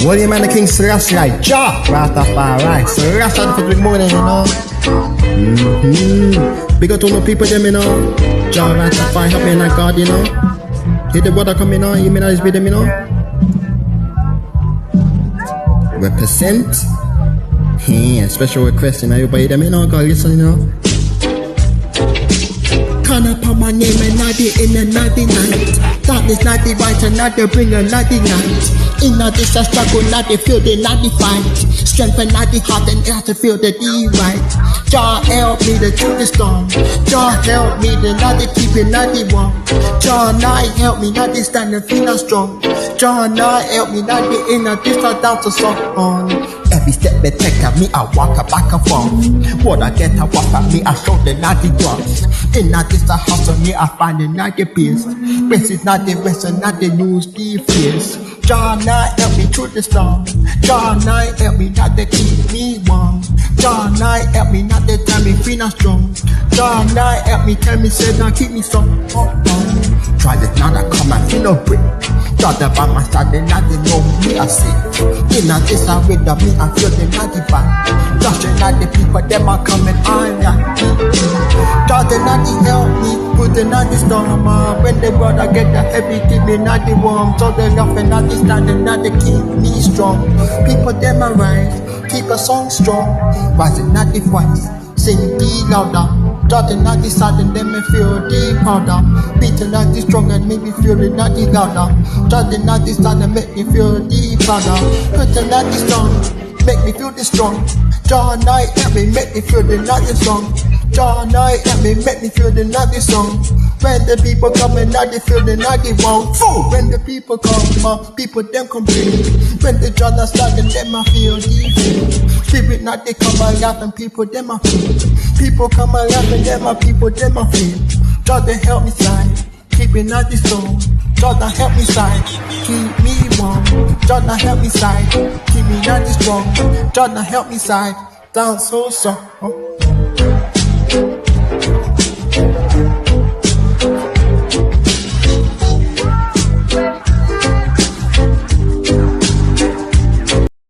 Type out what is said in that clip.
William and the King Selassie, Jah Rastafari, Selassie for the morning, you know. Big up to all the people, them, you know. Jah Rastafari, help me in that God, you know. Hear the brother come, you know. You may not just be them, you know. Represent. Yeah, special request, you know. Everybody, them, you know. God, listen, you know. Call upon my name and naughty in the naughty night. Darkness not the right and not the bringer, not the night. In not this a struggle, not the feel the not the fight. Strength and not the heart and not to feel the right. Jah help me to through the storm. Jah help me to not to keep it not the warm. Jah night help me not to stand and feel not strong. Jah night help me not to in a this not down to so on. Every step they take at me, I walk a back and forth. What I get, I walk at me, I show the naughty drugs. In not this a house of me, I find the naughty peace. Rest is not the rest and not the news, the fears. Jah night help me through the storm. Jah night help me not to keep me warm. Jah night help me not to tell me feel not strong. Jah night help me tell me say not keep me strong. Try this now to come and feel no break. Thought about my side, they not to know me I see. In a this I read of me, I feel the naughty vibe. Just not the people, them are coming on ya. Thought they not to help me, put the naughty storm. When the brother get the heavy, keep me not the warm. So they laughing not the standing, not to keep me strong. People them are rise, keep a song strong. Rising not the voice, sing be louder. Jotting not the side and then me feel the powder. Beating not the strong and make me feel the not the louder. Jotting not the side and make me feel the powder. Cutting not the strong, make me feel the strong. Jah night help me make me feel the not the song. Jah night help me make me feel the not the song. When the people come and not they feel the not the wrong. When the people come, people them complain. When the Jah start and them I feel the feel. Spirit not they come and laugh and people them I feel. People come and laugh and them I people them I feel. Jah they help me side, keep it not the song. Jah they help me side, keep me warm. Jah they help me side, keep me not the strong. Jah they help me side, down so strong.